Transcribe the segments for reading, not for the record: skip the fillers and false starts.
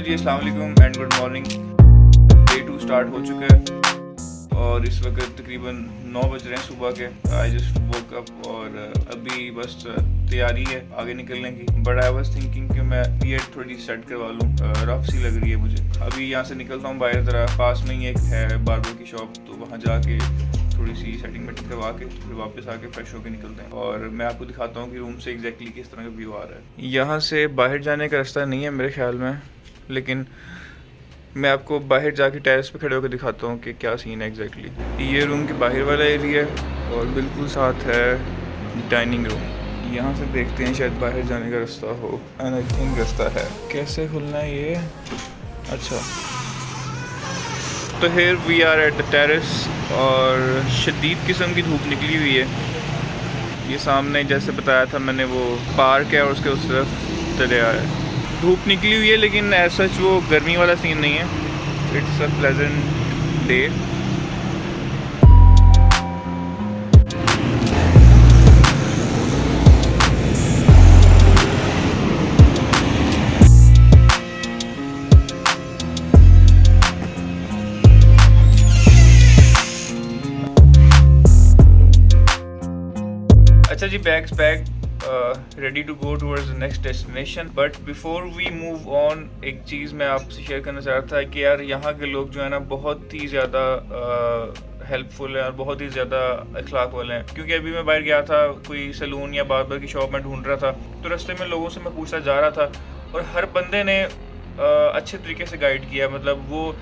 जी अस्सलाम वालेकुम and good morning. Day 2 start हो चुका है और इस वक्त तकरीबन 9 बज रहे हैं सुबह के। आई जस्ट वोक अप और अभी बस तैयारी है आगे निकलने की। बट आई वाज थिंकिंग कि मैं बियर्ड थोड़ी सेट करवा लूँ, रफ सी लग रही है मुझे। अभी यहाँ से निकलता हूँ बाहर, ज़रा पास में ही एक है बार्बर की शॉप, तो वहाँ जाके थोड़ी सी सेटिंग वेटिंग करवा के फिर वापस आके फ्रेश होकर निकलते हैं। और मैं आपको दिखाता हूँ कि रूम से एग्जैक्टली किस तरह का व्यू आ रहा है। यहाँ से बाहर जाने का रास्ता नहीं है मेरे ख्याल में, लेकिन मैं आपको बाहर जाके टेरेस पे खड़े होकर दिखाता हूँ कि क्या सीन है एग्जैक्टली। ये रूम के बाहर वाला एरिया है और बिल्कुल साथ है डाइनिंग रूम। यहाँ से देखते हैं शायद बाहर जाने का रास्ता हो। एंड आई थिंक रास्ता है। कैसे खुलना है ये? अच्छा, तो here we are at the terrace और शदीद किस्म की धूप निकली हुई है। ये सामने जैसे बताया था मैंने वो पार्क है और उसके उस तरफ दरिया है। धूप निकली हुई है लेकिन ऐसा वो गर्मी वाला सीन नहीं है। It's a pleasant day. अच्छा जी, bags pack, ready to go towards the next destination. But before we move on, एक चीज़ मैं आपसे शेयर करना चाह रहा था कि यार यहाँ के लोग जो है ना बहुत ही ज़्यादा हेल्पफुल है और बहुत ही ज़्यादा अखलाक वाले हैं। क्योंकि अभी मैं बाहर गया था, कोई सैलून या बार्बर की शॉप में ढूंढ रहा था, तो रास्ते में लोगों से मैं पूछता जा रहा था और हर बंदे ने अच्छे तरीके से गाइड किया। मतलब वो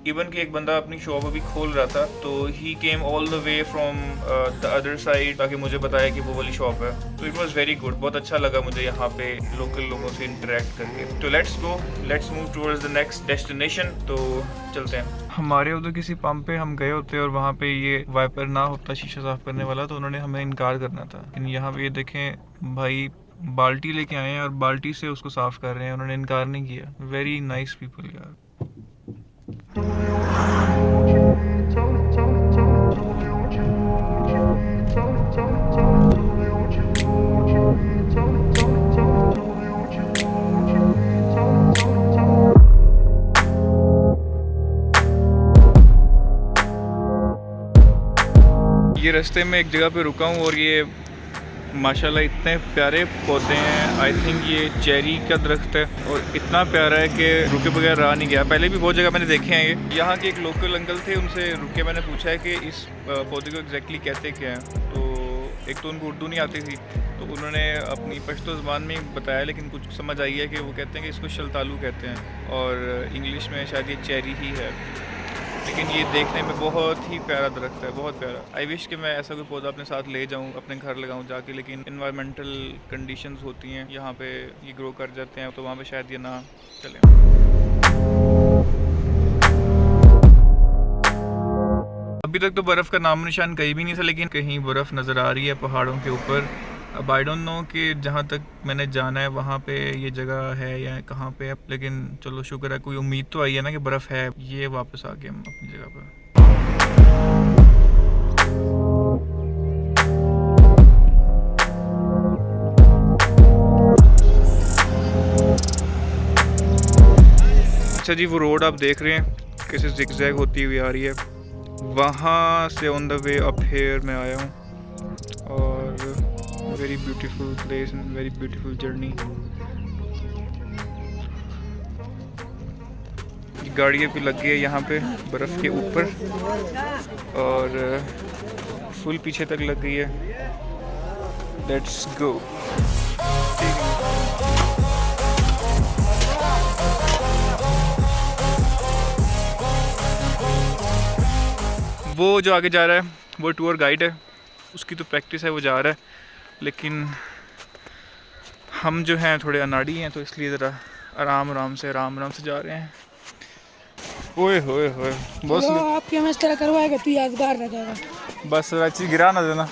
इवन कि एक बंदा अपनी शॉप अभी खोल रहा था तो ही came all the way from the other side ताकि मुझे बताया कि वो वाली शॉप है। तो इट वाज वेरी गुड, बहुत अच्छा लगा मुझे यहाँ पे लोकल लोगों से इंटरेक्ट करके। तो let's go, let's move towards the next destination. तो चलते हैं। हमारे उधर किसी पंप पे हम गए होते और वहाँ पे ये वाइपर ना होता शीशा साफ करने वाला, तो उन्होंने हमें इनकार करना था। लेकिन यहाँ पे ये देखें भाई, बाल्टी लेके आए हैं और बाल्टी से उसको साफ कर रहे हैं, उन्होंने इनकार नहीं किया। वेरी नाइस पीपल यार। ये रास्ते में एक जगह पे रुका हूँ और ये माशाल्लाह इतने प्यारे पौधे हैं। आई थिंक ये चेरी का दरख्त है और इतना प्यारा है कि रुके बगैर रहा नहीं गया। पहले भी बहुत जगह मैंने देखे हैं ये। यहाँ के एक लोकल अंकल थे, उनसे रुके मैंने पूछा है कि इस पौधे को एग्जैक्टली कहते क्या हैं। तो एक तो उनको उर्दू नहीं आती थी, तो उन्होंने अपनी पश्तो ज़बान में बताया, लेकिन कुछ समझ आई है कि वो कहते हैं कि इसको शलतालू कहते हैं और इंग्लिश में शायद ये चेरी ही है। लेकिन ये देखने में बहुत ही प्यारा दरख्त है, बहुत प्यारा। आई विश कि मैं ऐसा कोई पौधा अपने साथ ले जाऊँ, अपने घर लगाऊँ जाके, लेकिन इन्वायरमेंटल कंडीशंस होती हैं यहाँ पे, ये ग्रो कर जाते हैं तो वहाँ पे शायद ये ना चले। अभी तक तो बर्फ़ का नाम निशान कहीं भी नहीं था, लेकिन कहीं बर्फ़ नज़र आ रही है पहाड़ों के ऊपर। अब आई डोंट नो कि जहाँ तक मैंने जाना है वहाँ पे ये जगह है या कहाँ पे है, लेकिन चलो शुक्र है, कोई उम्मीद तो आई है ना कि बर्फ़ है। ये वापस आ गए हम अपनी जगह पर। अच्छा जी, वो रोड आप देख रहे हैं कैसे जिगजैग होती हुई आ रही है, वहाँ से on the way up here मैं आया हूँ। और very beautiful place and very beautiful journey. गाड़ियाँ भी लग गई है यहाँ पे बर्फ़ के ऊपर और फुल पीछे तक लग गई है। Let's go. वो जो आगे जा रहा है वो टूर गाइड है, उसकी तो प्रैक्टिस है, वो जा रहा है। लेकिन हम जो हैं थोड़े अनाड़ी हैं, तो इसलिए ज़रा आराम आराम से जा रहे हैं। ओए होए होए, बस आपके हम इस तरह करवाएगा तो यादगार रह जाएगा। बस चीज़ गिरा ना देना।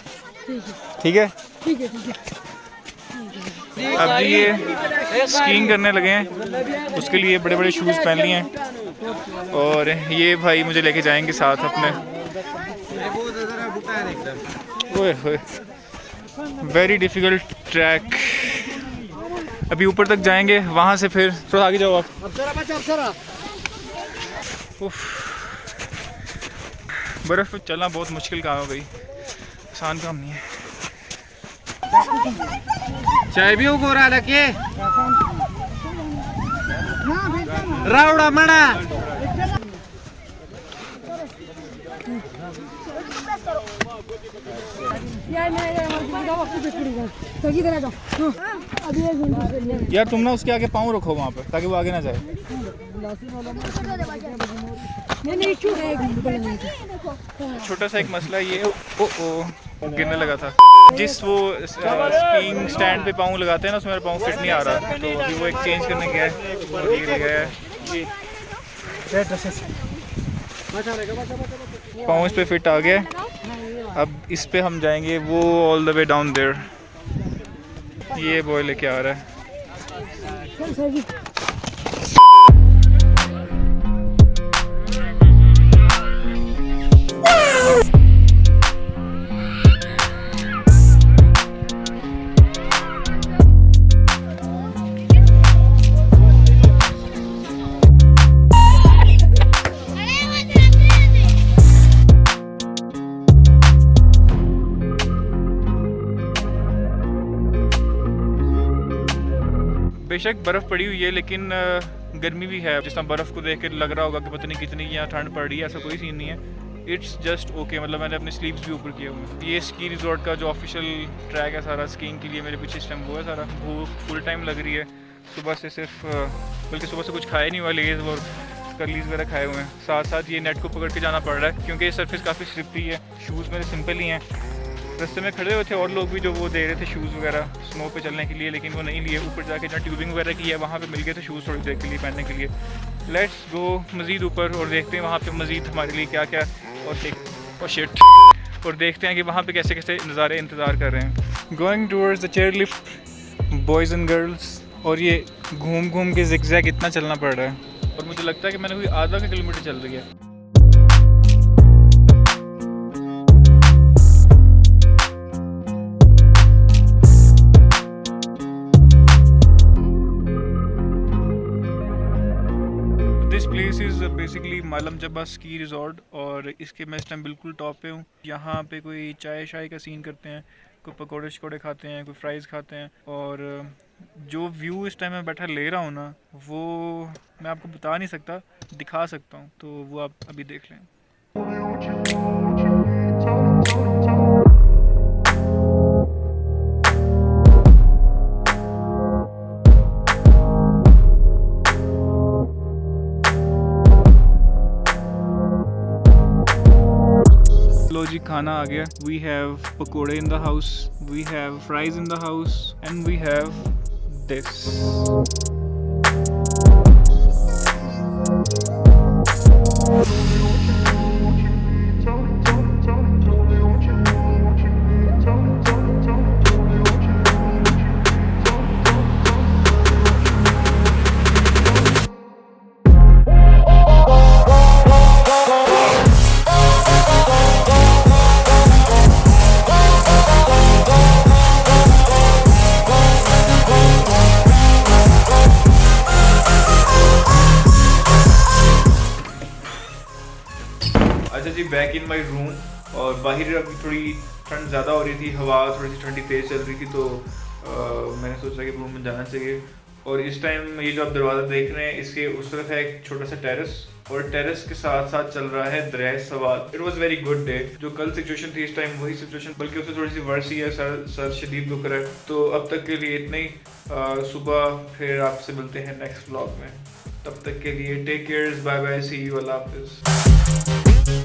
ठीक है, ठीक है, ठीक है। अब जी ये स्कीइंग करने लगे हैं, उसके लिए बड़े बड़े शूज़ पहन लिए हैं और ये भाई मुझे लेके जाएंगे साथ अपने। ओए होए, वेरी डिफ़िकल्ट ट्रैक। अभी ऊपर तक जाएंगे, वहाँ से फिर थोड़ा आगे जाओ आप। उफ, बर्फ़ पे चलना बहुत मुश्किल काम है भाई, आसान काम नहीं है। चाय भी उगो रहा के रावड़ा मड़ा यार तुम ना उसके आगे पाँव रखो वहाँ पर ताकि वो आगे ना जाए। छोटा सा एक मसला ये ओ गिरने लगा था। जिस वो स्कीइंग स्टैंड पे पाँव लगाते हैं ना, उसमें मेरा पाँव फिट नहीं आ रहा, तो अभी वो एक चेंज करने गया है और ये ले गया है। पाँव इस पे फिट आ गया, अब इस पे हम जाएंगे वो all the way down there. ये बॉय लेके आ रहा है। बेशक बर्फ़ पड़ी हुई है लेकिन गर्मी भी है। जिस तरह बर्फ़ को देख के लग रहा होगा कि पता नहीं कितनी यहाँ ठंड पड़ रही है, ऐसा कोई सीन नहीं है। It's just okay. मतलब मैंने अपने स्लीव्स भी ऊपर किए हुए हैं। ये स्की रिजॉर्ट का जो ऑफिशियल ट्रैक है सारा स्कीइंग के लिए, मेरे पीछे इस टाइम वो है सारा। वो फुल टाइम लग रही है। सुबह से सिर्फ बल्कि सुबह से कुछ खाया नहीं हुआ, लेज़ और कर्लीज वगैरह खाए हुए हैं। साथ साथ ये नेट को पकड़ के जाना पड़ रहा है क्योंकि ये सरफेस काफ़ी स्लिपरी है। शूज़ मेरे सिंपल ही हैं। रास्ते में खड़े हुए थे और लोग भी जो वो दे रहे थे शूज़ वगैरह स्नो पे चलने के लिए, लेकिन वो नहीं लिए। ऊपर जाके जहाँ ट्यूबिंग वगैरह की है वहाँ पे मिल गए थे शूज़ थोड़ी देर के लिए पहनने के लिए। लेट्स गो मज़ीद ऊपर और देखते हैं वहाँ पे मज़ीद हमारे लिए क्या क्या और शिट और देखते हैं कि वहाँ पे कैसे कैसे नज़ारे इंतज़ार कर रहे हैं। Going towards the chair lift boys and girls, और ये घूम घूम के ज़िगज़ैग इतना चलना पड़ रहा है और मुझे लगता है कि मैंने कोई आधा किलोमीटर चल रही है। This place is basically Malam Jabba ski resort और इसके मैं इस टाइम बिल्कुल टॉप पे हूँ। यहाँ पे कोई चाय शाय का सीन करते हैं, कोई पकौड़े शकोड़े खाते हैं, कोई फ्राइज़ खाते हैं। और जो व्यू इस टाइम मैं बैठा ले रहा हूँ ना, वो मैं आपको बता नहीं सकता, दिखा सकता हूँ, तो वो आप अभी देख लें। लो जी, खाना आ गया। वी हैव पकोड़े in the house, we have fries in the house and we have this. अच्छा जी, बैक इन माई रूम। और बाहर अभी थोड़ी ठंड ज़्यादा हो रही थी, हवा थोड़ी सी ठंडी तेज़ चल रही थी, तो मैंने सोचा कि रूम में जाना चाहिए। और इस टाइम ये जो आप दरवाज़ा देख रहे हैं, इसके उस तरफ है एक छोटा सा टेरेस, और टेरेस के साथ साथ चल रहा है दरिया Swat. It was very good day. जो कल सिचुएशन थी इस टाइम वही सिचुएशन, बल्कि उससे थोड़ी सी वर्स ही है। सर शदीद दुख रहा है। तो अब तक के लिए इतना ही। सुबह फिर आपसे मिलते हैं नेक्स्ट व्लॉग में। तब तक के लिए take care, bye bye, see you, अल्लाह हाफिज़।